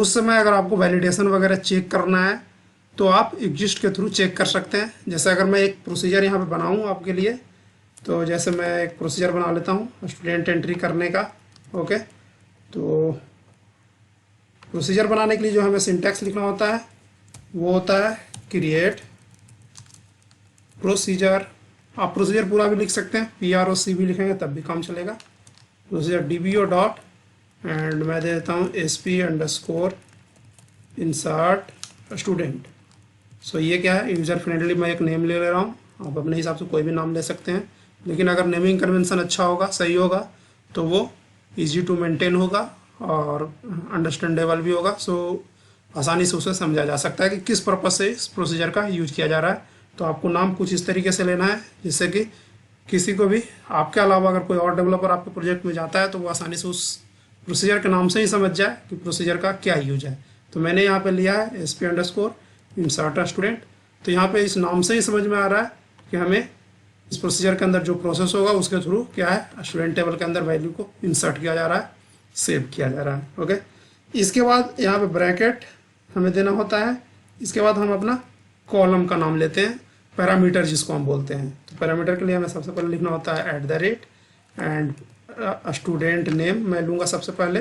उस समय अगर आपको वैलिडेशन वगैरह चेक करना है तो आप एग्जिस्ट के थ्रू चेक कर सकते हैं। जैसे अगर मैं एक प्रोसीजर यहाँ पे बनाऊँ आपके लिए, तो जैसे मैं एक प्रोसीजर बना लेता हूँ स्टूडेंट एंट्री करने का। ओके, तो प्रोसीजर बनाने के लिए जो हमें सिंटैक्स लिखना होता है वो होता है क्रिएट प्रोसीजर। आप प्रोसीजर पूरा भी लिख सकते हैं, PROC भी लिखेंगे तब भी काम चलेगा। प्रोसीजर DBO डॉट एंड मैं दे देता हूँ SP_insert स्टूडेंट। सो ये क्या है, यूज़र फ्रेंडली मैं एक नेम ले रहा हूँ। आप अपने हिसाब से कोई भी नाम ले सकते हैं, लेकिन अगर नेमिंग कन्वेंशन अच्छा होगा, सही होगा, तो वो इजी टू मेंटेन होगा और अंडरस्टैंडेबल भी होगा। सो आसानी से उसे समझा जा सकता है कि किस पर्पज से इस प्रोसीजर का यूज किया जा रहा है। तो आपको नाम कुछ इस तरीके से लेना है जिससे कि किसी को भी आपके अलावा अगर कोई और डेवलपर आपके प्रोजेक्ट में जाता है तो वो आसानी से उस प्रोसीजर के नाम से ही समझ जाए कि प्रोसीजर का क्या यूज है। तो मैंने यहाँ पे लिया है SP_insert स्टूडेंट। तो यहाँ पे इस नाम से ही समझ में आ रहा है कि हमें इस प्रोसीजर के अंदर जो प्रोसेस होगा उसके थ्रू क्या है, स्टूडेंट टेबल के अंदर वैल्यू को इंसर्ट किया जा रहा है, सेव किया जा रहा है। ओके, इसके बाद यहाँ पे ब्रैकेट हमें देना होता है। इसके बाद हम अपना कॉलम का नाम लेते हैं, पैरामीटर जिसको हम बोलते हैं। तो पैरामीटर के लिए हमें सबसे पहले लिखना होता है @ एंड स्टूडेंट नेम मैं लूँगा सबसे पहले।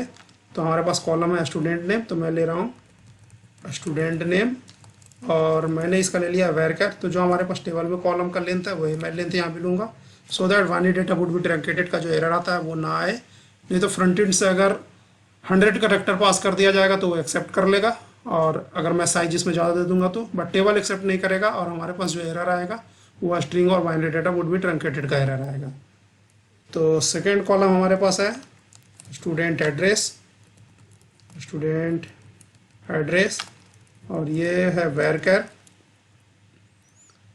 तो हमारे पास कॉलम है स्टूडेंट नेम, तो मैं ले रहा हूँ स्टूडेंट नेम और मैंने इसका ले लिया वैरकर। तो जो हमारे पास टेबल में कॉलम का लेंथ है वही मैं लेंथ यहाँ भी लूँगा, सो दैट वानी डेटा वुड बी ट्रंकेटेड का जो एरर आता है वो ना आए। नहीं तो फ्रंट एंड से अगर 100 कैरेक्टर पास कर दिया जाएगा तो वो एक्सेप्ट कर लेगा, और अगर मैं साइज इसमें ज़्यादा दे दूंगा तो बट टेबल एक्सेप्ट नहीं करेगा, और हमारे पास जो एरर आएगा वो स्ट्रिंग और binary data would be truncated का एरर आएगा। तो सेकेंड कॉलम हमारे पास है स्टूडेंट एड्रेस और ये है वैरकर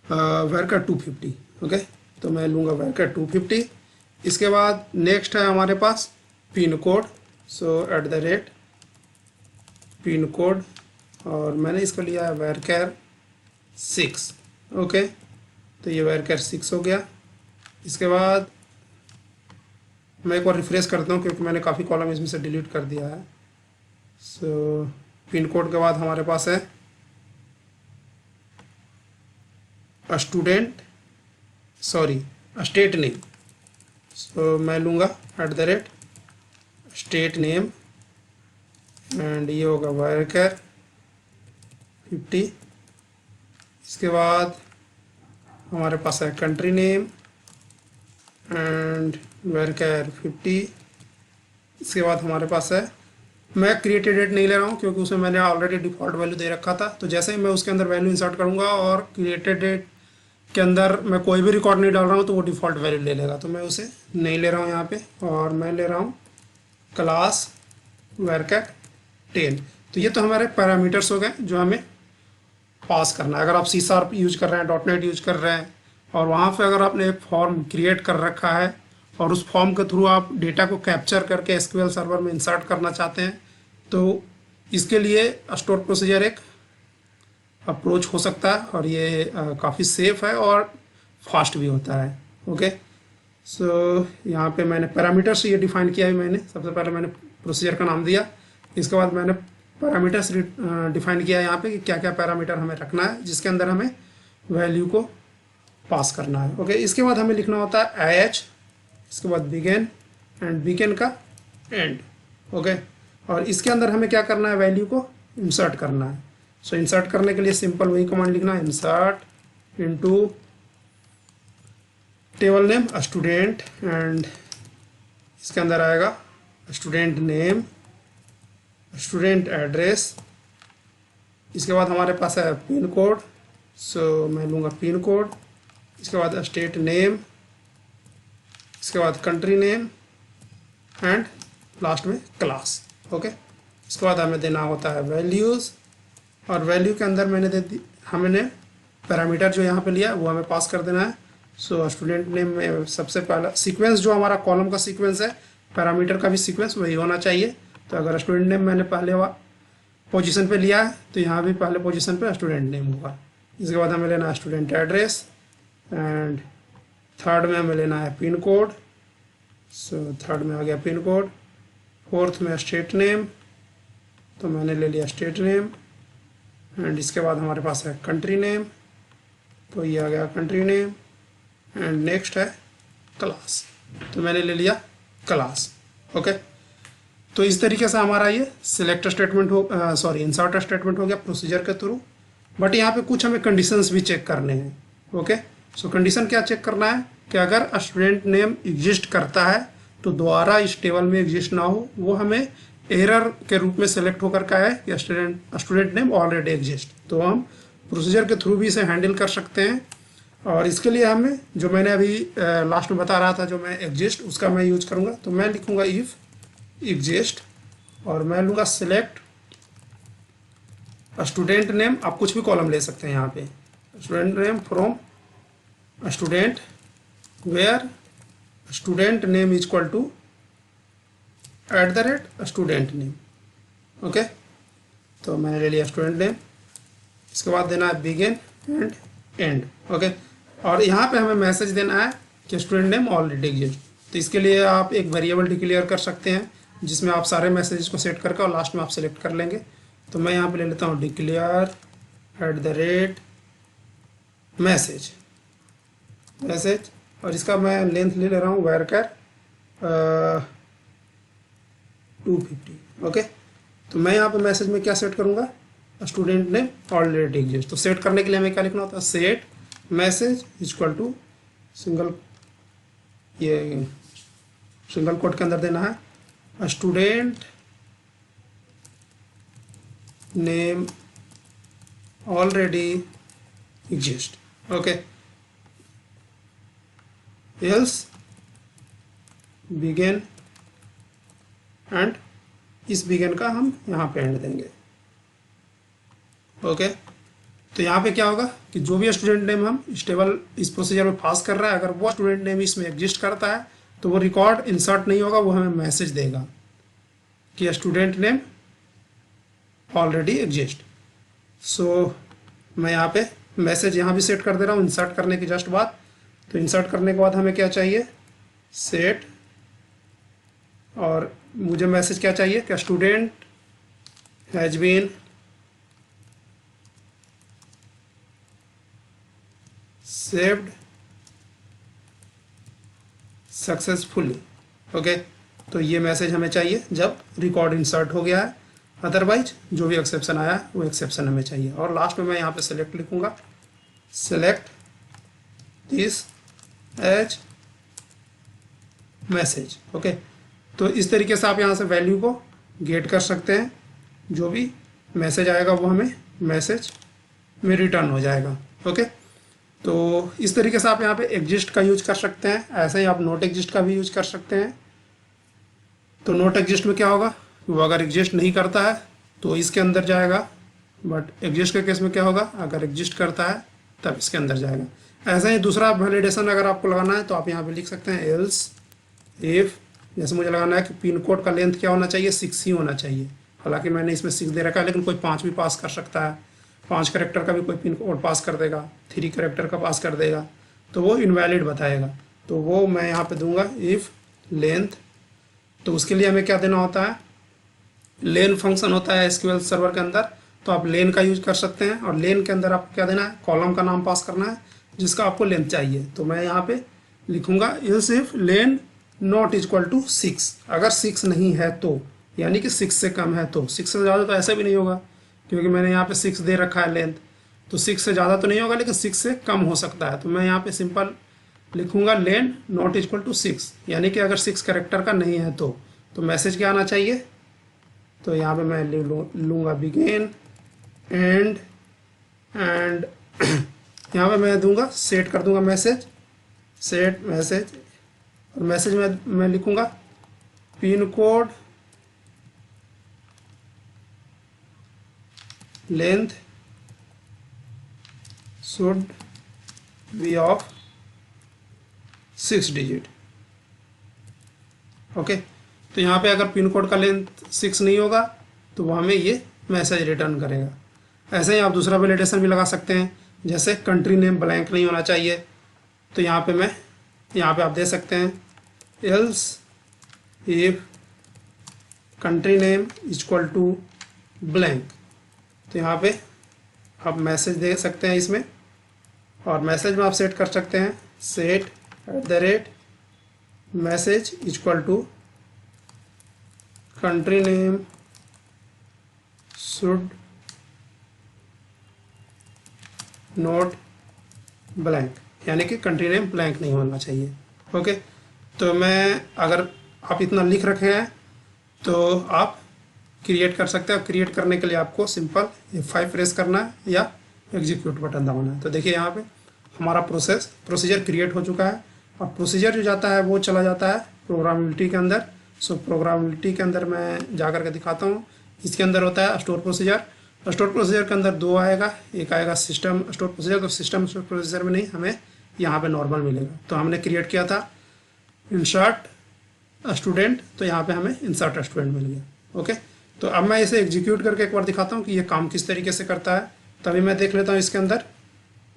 250। ओके, तो मैं लूँगा वैरकर 250। इसके बाद नेक्स्ट है हमारे पास पिन कोड, सो @ पिन कोड और मैंने इसको लिया है वैरकर 6। ओके, तो ये वैरकर 6 हो गया। इसके बाद मैं एक बार रिफ्रेश करता हूँ क्योंकि मैंने काफ़ी कॉलम इसमें से डिलीट कर दिया है। सो पिन कोड के बाद हमारे पास है स्टेट नेम। सो मैं लूँगा @ स्टेट नेम एंड ये होगा वैरकर 50। इसके बाद हमारे पास है कंट्री नेम एंड वैरकर 50। इसके बाद हमारे पास है, मैं क्रिएटेड डेट नहीं ले रहा हूँ क्योंकि उसमें मैंने ऑलरेडी डिफ़ॉल्ट वैल्यू दे रखा था। तो जैसे ही मैं उसके अंदर वैल्यू इंसर्ट करूँगा और क्रिएटेड डेट के अंदर मैं कोई भी रिकॉर्ड नहीं डाल रहा हूँ तो वो डिफ़ॉल्ट वैल्यू ले लेगा, तो मैं उसे नहीं ले रहा हूँ यहाँ पे। और मैं ले रहा हूँ क्लास वैरकर 10। तो ये तो हमारे पैरामीटर्स हो गए जो हमें पास करना है। अगर आप C# यूज कर रहे हैं, .NET यूज कर रहे हैं और वहाँ पे अगर आपने एक फॉर्म क्रिएट कर रखा है और उस फॉर्म के थ्रू आप डेटा को कैप्चर करके SQL सर्वर में इंसर्ट करना चाहते हैं, तो इसके लिए स्टोर प्रोसीजर एक अप्रोच हो सकता है और ये काफ़ी सेफ है और फास्ट भी होता है। ओके, सो यहाँ पे मैंने पैरामीटर्स ये डिफाइन किया है। मैंने सबसे पहले मैंने प्रोसीजर का नाम दिया, इसके बाद मैंने पैरामीटर्स डिफाइन किया है यहाँ पे कि क्या क्या पैरामीटर हमें रखना है जिसके अंदर हमें वैल्यू को पास करना है। ओके, इसके बाद हमें लिखना होता है AH, इसके बाद बिगिन एंड बिगिन का एंड। ओके, और इसके अंदर हमें क्या करना है, वैल्यू को इंसर्ट करना है। सो इंसर्ट करने के लिए सिंपल वही कमांड लिखना है, insert into table name student and इसके अंदर आएगा स्टूडेंट नेम, स्टूडेंट एड्रेस। इसके बाद हमारे पास है पिन कोड, सो मैं लूँगा पिन कोड। इसके बाद स्टेट नेम, इसके बाद कंट्री नेम एंड लास्ट में क्लास। ओके, इसके बाद हमें देना होता है वैल्यूज़ और वैल्यू के अंदर हमने पैरामीटर जो यहाँ पे लिया वो हमें पास कर देना है। सो स्टूडेंट नेम में सबसे पहला सीक्वेंस जो हमारा कॉलम का सीक्वेंस है, पैरामीटर का भी सीक्वेंस वही होना चाहिए। तो अगर स्टूडेंट नेम मैंने पहले पोजीशन पे लिया है तो यहाँ भी पहले पोजीशन पे स्टूडेंट नेम होगा। इसके बाद हमें लेना है स्टूडेंट एड्रेस एंड थर्ड में हमें लेना है पिन कोड। सो थर्ड में आ गया पिन कोड। फोर्थ में स्टेट नेम तो मैंने ले लिया स्टेट नेम, एंड इसके बाद हमारे पास है कंट्री नेम, तो ये आ गया कंट्री नेम, एंड नेक्स्ट है क्लास, तो मैंने ले लिया क्लास। ओके, तो इस तरीके से हमारा ये सिलेक्ट स्टेटमेंट हो सॉरी इंसर्ट स्टेटमेंट हो गया प्रोसीजर के थ्रू। बट यहाँ पे कुछ हमें कंडीशंस भी चेक करने हैं। ओके, सो कंडीशन क्या चेक करना है कि अगर स्टूडेंट नेम एग्जिस्ट करता है तो दोबारा इस टेबल में एग्जिस्ट ना हो, वो हमें एरर के रूप में सेलेक्ट होकर का है कि स्टूडेंट नेम ऑलरेडी एग्जिस्ट। तो हम प्रोसीजर के थ्रू भी इसे हैंडल कर सकते हैं। और इसके लिए हमें जो मैंने अभी लास्ट में बता रहा था, जो मैं एग्जिस्ट उसका मैं यूज करूँगा। तो मैं लिखूँगा इफ़ एग्जिस्ट और मैं लूँगा सिलेक्ट स्टूडेंट नेम। आप कुछ भी कॉलम ले सकते हैं यहाँ पे, student name from student where student name is equal to @student name. Okay, तो मैंने ले लिया स्टूडेंट नेम। इसके बाद देना है बिगिन एंड एंड। ओके, और यहाँ पे हमें मैसेज देना है कि स्टूडेंट नेम ऑलरेडी एग्जिस्ट। तो इसके लिए आप एक वेरिएबल डिक्लेयर कर सकते हैं जिसमें आप सारे मैसेजेस को सेट करके और लास्ट में आप सेलेक्ट कर लेंगे। तो मैं यहाँ पे ले लेता हूँ डिक्लेयर @मैसेज और इसका मैं लेंथ ले रहा हूँ varchar 250। ओके, तो मैं यहाँ पे मैसेज में क्या सेट करूँगा, स्टूडेंट नेम ऑलरेडी एग्जिस्ट। तो सेट करने के लिए हमें क्या लिखना होता है, set message equal to single quote के अंदर देना है student name already exist. Okay, else begin and इस बिगिन का हम यहाँ पे एंड देंगे। ओके, तो यहाँ पे क्या होगा कि जो भी स्टूडेंट नेम हम इस प्रोसीजर में पास कर रहा है, अगर वो स्टूडेंट नेम इसमें एग्जिस्ट करता है तो वो रिकॉर्ड इंसर्ट नहीं होगा, वो हमें मैसेज देगा कि स्टूडेंट नेम ऑलरेडी एग्जिस्ट। सो मैं यहाँ पे मैसेज यहाँ भी सेट कर दे रहा हूँ इंसर्ट करने के जस्ट बाद। तो इंसर्ट करने के बाद हमें क्या चाहिए, सेट, और मुझे मैसेज क्या चाहिए कि student has been saved successfully. Okay, तो ये मैसेज हमें चाहिए जब रिकॉर्ड इंसर्ट हो गया है, अदरवाइज जो भी एक्सेप्शन आया है वो एक्सेप्शन हमें चाहिए। और लास्ट में मैं यहाँ पे सेलेक्ट लिखूंगा, select this as message. Okay, तो इस तरीके से आप यहाँ से वैल्यू को गेट कर सकते हैं, जो भी मैसेज आएगा वो हमें मैसेज में रिटर्न हो जाएगा। ओके, तो इस तरीके से आप यहाँ पे एग्जिस्ट का यूज कर सकते हैं। ऐसे ही आप नॉट एग्जिस्ट का भी यूज कर सकते हैं। तो नॉट एग्जिस्ट में क्या होगा, वो अगर एग्जिस्ट नहीं करता है तो इसके अंदर जाएगा, बट एग्जिस्ट के केस में क्या होगा, अगर एग्जिस्ट करता है तब इसके अंदर जाएगा। ऐसा ही दूसरा वैलिडेशन अगर आपको लगाना है तो आप यहाँ पे लिख सकते हैं एल्स इफ, जैसे मुझे लगाना है कि पिन कोड का लेंथ क्या होना चाहिए, 6 ही होना चाहिए। हालांकि मैंने इसमें 6 दे रखा है, लेकिन कोई 5 भी पास कर सकता है, 5 कैरेक्टर का भी कोई पिन कोड पास कर देगा, 3 कैरेक्टर का पास कर देगा, तो वो इनवैलिड बताएगा। तो वो मैं यहाँ पे दूंगा इफ लेंथ। तो उसके लिए हमें क्या देना होता है, लेन फंक्शन होता है एसक्यूएल सर्वर के अंदर, तो आप लेन का यूज कर सकते हैं। और लेन के अंदर आपको क्या देना है, कॉलम का नाम पास करना है जिसका आपको लेंथ चाहिए। तो मैं यहाँ पे लिखूंगा else if len not equal to 6, अगर 6 नहीं है तो, यानी कि 6 से कम है तो। 6 से ज़्यादा तो ऐसा भी नहीं होगा क्योंकि मैंने यहाँ पे 6 दे रखा है लेंथ, तो 6 से ज़्यादा तो नहीं होगा, लेकिन 6 से कम हो सकता है। तो मैं यहाँ पे सिंपल लिखूंगा लेन नॉट इक्वल टू 6, यानी कि अगर 6 कैरेक्टर का नहीं है तो मैसेज क्या आना चाहिए। तो यहाँ पे मैं लूँगा बिगिन एंड यहाँ पे मैं दूंगा सेट कर दूंगा मैसेज, सेट मैसेज, और मैसेज में मैं लिखूंगा pin code length should be of 6 digit. Okay, तो यहाँ पे अगर पिन कोड का लेंथ 6 नहीं होगा तो वो हमें ये मैसेज रिटर्न करेगा। ऐसे ही आप दूसरा वैलिडेशन भी लगा सकते हैं, जैसे कंट्री नेम ब्लैंक नहीं होना चाहिए। तो यहाँ पे आप दे सकते हैं else if country name equal to blank. तो यहाँ पे आप मैसेज दे सकते हैं इसमें, और मैसेज में आप सेट कर सकते हैं set @ message equal to country name should not blank, यानी कि कंट्री नेम ब्लैंक नहीं होना चाहिए। ओके, तो मैं अगर आप इतना लिख रखे हैं तो आप क्रिएट कर सकते हैं। क्रिएट करने के लिए आपको सिंपल F5 प्रेस करना है या एग्जीक्यूट बटन दबाना है। तो देखिए यहाँ पे हमारा प्रोसीजर क्रिएट हो चुका है। अब प्रोसीजर जो जाता है वो चला जाता है प्रोग्रामेबिलिटी के अंदर। सो प्रोग्रामेबिलिटी के अंदर मैं जा कर के दिखाता हूँ। इसके अंदर होता है स्टोर प्रोसीजर। स्टोर प्रोसीजर के अंदर दो आएगा, एक आएगा सिस्टम स्टोर प्रोसीजर। तो सिस्टम स्टोर प्रोसीजर में नहीं, हमें यहाँ पे नॉर्मल मिलेगा। तो हमने क्रिएट किया था इंसर्ट स्टूडेंट, तो यहाँ पे हमें इंसर्ट स्टूडेंट मिल गया। ओके, तो अब मैं इसे एग्जीक्यूट करके एक बार दिखाता हूँ कि ये काम किस तरीके से करता है। तभी मैं देख लेता हूँ इसके अंदर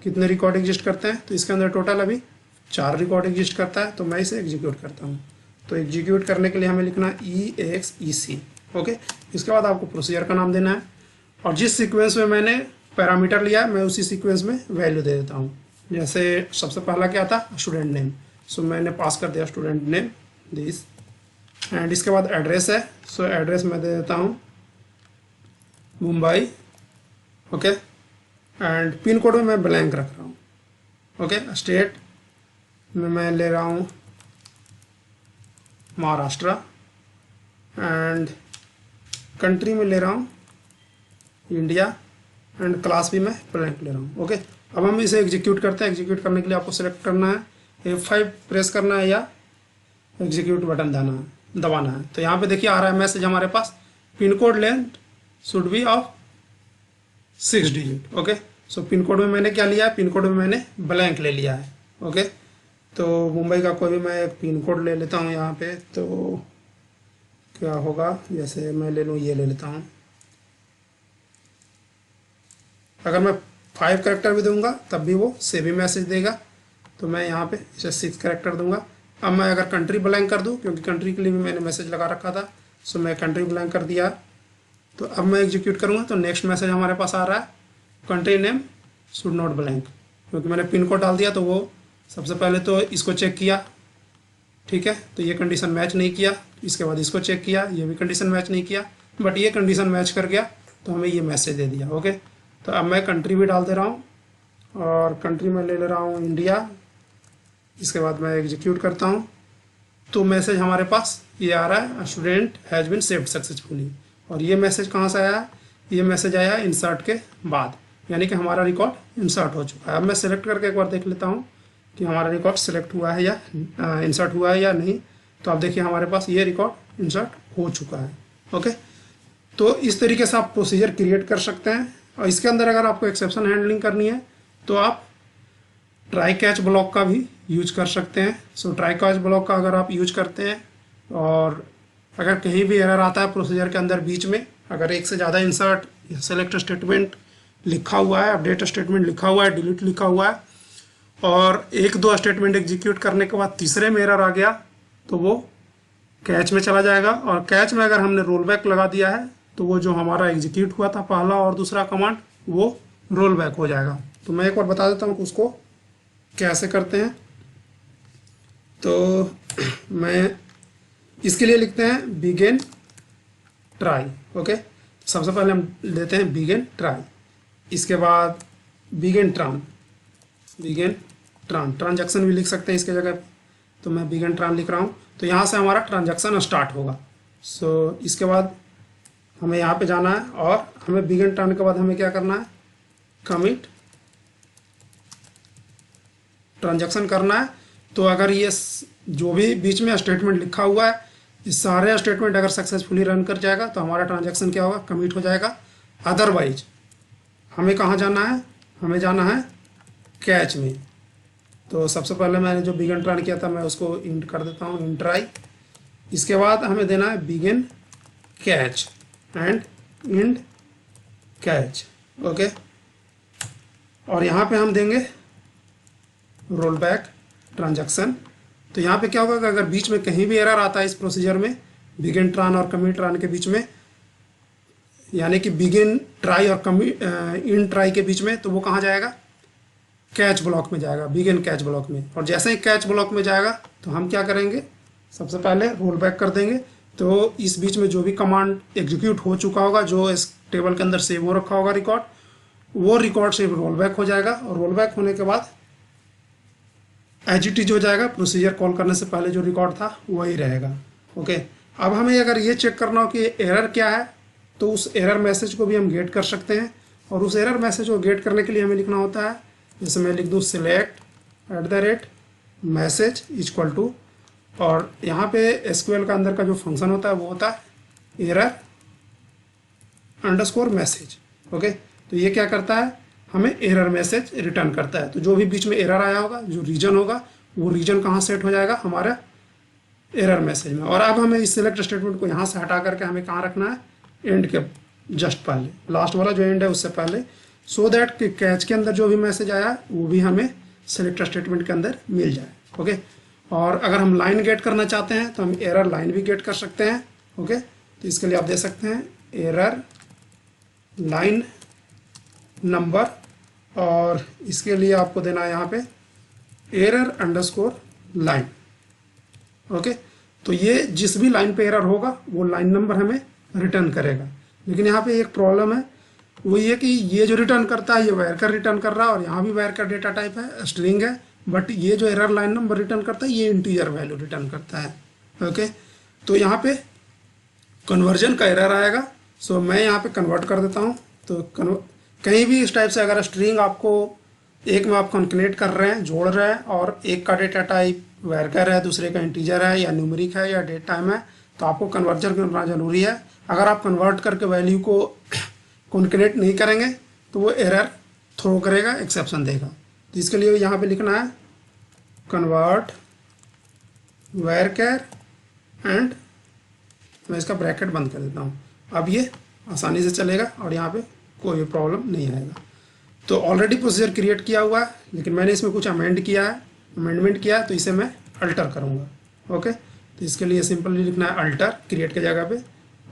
कितने रिकॉर्ड एग्जिस्ट करते हैं। तो इसके अंदर टोटल अभी 4 रिकॉर्ड एग्जिस्ट करता है। तो मैं इसे एग्जीक्यूट करता हूँ। तो एग्जीक्यूट करने के लिए हमें लिखना EXEC। ओके, इसके बाद आपको प्रोसीजर का नाम देना है, और जिस सीक्वेंस में मैंने पैरामीटर लिया है मैं उसी सीक्वेंस में वैल्यू दे देता हूँ। जैसे सबसे पहला क्या था, स्टूडेंट नेम। सो मैंने पास कर दिया स्टूडेंट नेम दिस, एंड इसके बाद एड्रेस है। सो एड्रेस मैं दे देता हूँ Mumbai. Okay, and pin code में मैं ब्लैंक रख रहा हूँ। ओके, स्टेट में मैं ले रहा हूँ महाराष्ट्र, एंड कंट्री में ले रहा हूँ इंडिया, एंड क्लास भी मैं ब्लैंक ले रहा हूँ। ओके, अब हम इसे एग्जीक्यूट करते हैं। एग्जीक्यूट करने के लिए आपको सेलेक्ट करना है F5 प्रेस करना है या एग्जीक्यूट बटन दबाना है। तो यहाँ पे देखिए आ रहा है मैसेज हमारे पास, pin code length should be of 6 digit. Okay, so pin code में मैंने क्या लिया है, पिन कोड में मैंने ब्लैंक ले लिया है। ओके, तो मुंबई का कोई भी मैं एक पिन कोड ले लेता हूँ यहाँ पे। तो क्या होगा, जैसे मैं ले लूँ, ये ले लेता हूँ। अगर मैं 5 कैरेक्टर भी दूंगा तब भी वो सेम ही मैसेज देगा। तो मैं यहाँ पे इसे 6 कैरेक्टर दूंगा। अब मैं अगर कंट्री ब्लैंक कर दूं, क्योंकि कंट्री के लिए भी मैंने मैसेज लगा रखा था, सो मैं कंट्री ब्लैंक कर दिया। तो अब मैं एग्जीक्यूट करूँगा तो नेक्स्ट मैसेज हमारे पास आ रहा है country name should not blank, क्योंकि मैंने पिन कोड डाल दिया। तो वो सबसे पहले तो इसको चेक किया, ठीक है, तो ये कंडीशन मैच नहीं किया। इसके बाद इसको चेक किया, ये भी कंडीशन मैच नहीं किया, बट ये कंडीशन मैच कर गया तो हमें ये मैसेज दे दिया। ओके, तो अब मैं कंट्री भी डाल दे रहा हूँ, और कंट्री में ले रहा हूँ इंडिया। इसके बाद मैं एग्जीक्यूट करता हूँ तो मैसेज हमारे पास ये आ रहा है student has been saved successfully. और ये मैसेज कहाँ से आया है, ये मैसेज आया इंसर्ट के बाद, यानी कि हमारा रिकॉर्ड इंसर्ट हो चुका है। अब मैं सेलेक्ट करके एक बार देख लेता हूँ कि हमारा रिकॉर्ड सेलेक्ट हुआ है या इंसर्ट हुआ है या नहीं। तो आप देखिए हमारे पास ये रिकॉर्ड इंसर्ट हो चुका है। ओके, तो इस तरीके से आप प्रोसीजर क्रिएट कर सकते हैं। और इसके अंदर अगर आपको एक्सेप्शन हैंडलिंग करनी है तो आप ट्राई कैच ब्लॉक का भी यूज कर सकते हैं। सो ट्राई कैच ब्लॉक का अगर आप यूज करते हैं, और अगर कहीं भी एरर आता है प्रोसीजर के अंदर बीच में, अगर एक से ज़्यादा इंसर्ट या सेलेक्ट स्टेटमेंट लिखा हुआ है, अपडेट स्टेटमेंट लिखा हुआ है, डिलीट लिखा हुआ है, और 1-2 स्टेटमेंट एग्जीक्यूट करने के बाद तीसरे में एरर आ गया, तो वो कैच में चला जाएगा। और कैच में अगर हमने रोल बैक लगा दिया है तो वो जो हमारा एग्जीक्यूट हुआ था पहला और दूसरा कमांड, वो रोल बैक हो जाएगा। तो मैं एक बार बता देता हूँ कि उसको कैसे करते हैं। तो मैं इसके लिए लिखते हैं बिगिन ट्राई। ओके, सबसे पहले हम लेते हैं बिगिन ट्राई, इसके बाद बिगिन ट्रांजैक्शन भी लिख सकते हैं इसके जगह पे। तो मैं बिगिन ट्रान लिख रहा हूँ, तो यहाँ से हमारा ट्रांजैक्शन स्टार्ट होगा। सो इसके बाद हमें यहाँ पे जाना है, और हमें बिगिन ट्रान के बाद हमें क्या करना है, कमिट ट्रांजैक्शन करना है। तो अगर ये जो भी बीच में स्टेटमेंट लिखा हुआ है, ये सारे स्टेटमेंट अगर सक्सेसफुली रन कर जाएगा तो हमारा ट्रांजैक्शन क्या होगा, कमिट हो जाएगा। अदरवाइज हमें कहाँ जाना है, हमें जाना है कैच में। तो सबसे पहले मैंने जो बिगिन ट्रान किया था मैं उसको इंट कर देता हूँ, इंट ट्राई। इसके बाद हमें देना है begin catch end end catch. Okay, और यहाँ पे हम देंगे रोल बैक ट्रांजैक्शन। तो यहाँ पे क्या होगा कि अगर बीच में कहीं भी एरर आता है इस प्रोसीजर में, बिगिन ट्रान और कमिट ट्रान के बीच में यानी कि बिगिन ट्राई और इन ट्राई के बीच में, तो वो कहाँ जाएगा, कैच ब्लॉक में जाएगा, बिगिन कैच ब्लॉक में। और जैसे ही कैच ब्लॉक में जाएगा तो हम क्या करेंगे, सबसे पहले रोल बैक कर देंगे। तो इस बीच में जो भी कमांड एग्जीक्यूट हो चुका होगा, जो इस टेबल के अंदर सेव हो रखा होगा रिकॉर्ड, वो रिकॉर्ड से रोल बैक हो जाएगा। और रोल बैक होने के बाद एज इट इज हो जाएगा, प्रोसीजर कॉल करने से पहले जो रिकॉर्ड था वही रहेगा। ओके, अब हमें अगर ये चेक करना हो कि एरर क्या है, तो उस एरर मैसेज को भी हम गेट कर सकते हैं। और उस एरर मैसेज को गेट करने के लिए हमें लिखना होता है, जैसे मैं लिख दूँ select @message इक्वल टू, और यहाँ पे एसक्यूएल का अंदर का जो फंक्शन होता है वो होता है एरर अंडरस्कोर मैसेज। ओके, तो ये क्या करता है, हमें एरर मैसेज रिटर्न करता है। तो जो भी बीच में एरर आया होगा, जो रीजन होगा, वो रीजन कहाँ सेट हो जाएगा, हमारा एरर मैसेज में। और अब हमें इस सिलेक्ट स्टेटमेंट को यहाँ से हटा करके हमें कहाँ रखना है, एंड के जस्ट पहले, लास्ट वाला जो एंड है उससे पहले, सो दैट कि कैच के अंदर जो भी मैसेज आया वो भी हमें सिलेक्ट स्टेटमेंट के अंदर मिल जाए। ओके, और अगर हम लाइन गेट करना चाहते हैं तो हम एरर लाइन भी गेट कर सकते हैं। ओके, तो इसके लिए आप दे सकते हैं एरर लाइन नंबर, और इसके लिए आपको देना है यहाँ पे एरर अंडरस्कोर लाइन। ओके, तो ये जिस भी लाइन पे एरर होगा वो लाइन नंबर हमें रिटर्न करेगा। लेकिन यहाँ पे एक प्रॉब्लम है, वो ये कि ये जो रिटर्न करता है ये वैरकर रिटर्न कर रहा है, और यहाँ भी वैरकर डेटा टाइप है, स्ट्रिंग है, बट ये जो एरर लाइन नंबर रिटर्न करता है ये इंटीजर वैल्यू रिटर्न करता है। ओके, तो यहाँ पे कन्वर्जन का एरर आएगा। सो मैं यहाँ पे कन्वर्ट कर देता हूँ। तो कहीं भी इस टाइप से अगर स्ट्रिंग आपको एक में आप कॉन्कनेट कर रहे हैं, जोड़ रहे हैं, और एक का डेटा टाइप वैरकर है, दूसरे का इंटीजर है या न्यूमेरिक है या डेट टाइम है, तो आपको कन्वर्जन करना जरूरी है। अगर आप कन्वर्ट करके वैल्यू को कॉन्कनेट नहीं करेंगे तो वो एरर थ्रो करेगा, एक्सेप्शन देगा। तो इसके लिए यहाँ पे लिखना है कन्वर्ट वैरकर एंड, मैं इसका ब्रैकेट बंद कर देता हूँ। अब ये आसानी से चलेगा और यहाँ पे कोई प्रॉब्लम नहीं आएगा। तो ऑलरेडी प्रोसीजर क्रिएट किया हुआ है, लेकिन मैंने इसमें कुछ अमेंडमेंट किया है, तो इसे मैं अल्टर करूँगा। ओके, तो इसके लिए सिंपली लिखना है अल्टर क्रिएट के जगह पे,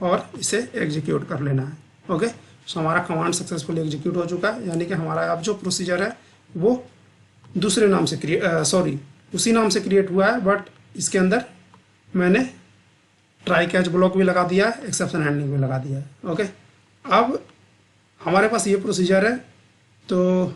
और इसे एग्जीक्यूट कर लेना है। ओके, सो हमारा कमांड सक्सेसफुली एग्जीक्यूट हो चुका है, यानी कि हमारा अब जो प्रोसीजर है वो दूसरे नाम से उसी नाम से क्रिएट हुआ है, बट इसके अंदर मैंने ट्राई कैच ब्लॉक भी लगा दिया है, एक्सेप्शन हैंडलिंग भी लगा दिया है। ओके, अब हमारे पास ये प्रोसीजर है। तो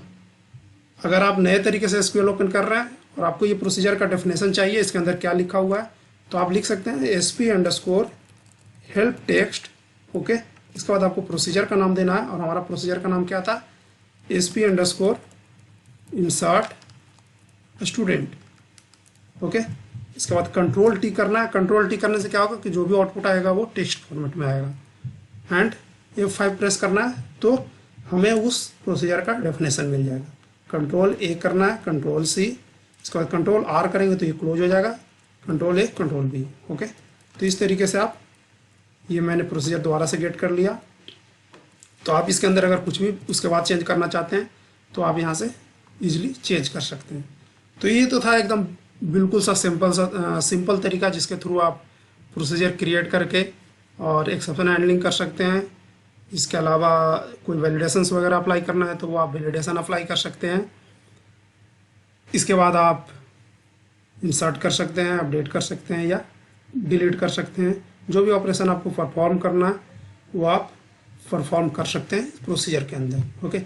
अगर आप नए तरीके से एसक्यूएल ओपन कर रहे हैं और आपको ये प्रोसीजर का डेफिनेशन चाहिए, इसके अंदर क्या लिखा हुआ है, तो आप लिख सकते हैं SP_help text। ओके, इसके बाद आपको प्रोसीजर का नाम देना है, और हमारा प्रोसीजर का नाम क्या था, SP_insert student। ओके, इसके बाद कंट्रोल टी करना है। कंट्रोल टी करने से क्या होगा कि जो भी आउटपुट आएगा वो टेक्स्ट फॉर्मेट में आएगा। एंड F5 प्रेस करना है तो हमें उस प्रोसीजर का डेफिनेशन मिल जाएगा। कंट्रोल A करना है, कंट्रोल C, इसके बाद कंट्रोल R करेंगे तो ये क्लोज हो जाएगा, control A control B। Okay, तो इस तरीके से आप, ये मैंने प्रोसीजर दोबारा से गेट कर लिया। तो आप इसके अंदर अगर कुछ भी उसके बाद चेंज करना चाहते हैं तो आप यहाँ से इजीली चेंज कर सकते हैं। तो ये तो था एकदम बिल्कुल सा सिंपल तरीका जिसके थ्रू आप प्रोसीजर क्रिएट करके और एक्सेप्शन हैंडलिंग कर सकते हैं। इसके अलावा कोई वैलिडेशंस वगैरह अप्लाई करना है तो वो आप वैलिडेशन अप्लाई कर सकते हैं। इसके बाद आप इंसर्ट कर सकते हैं, अपडेट कर सकते हैं या डिलीट कर सकते हैं। जो भी ऑपरेशन आपको परफॉर्म करना है वो आप परफॉर्म कर सकते हैं प्रोसीजर के अंदर। ओके।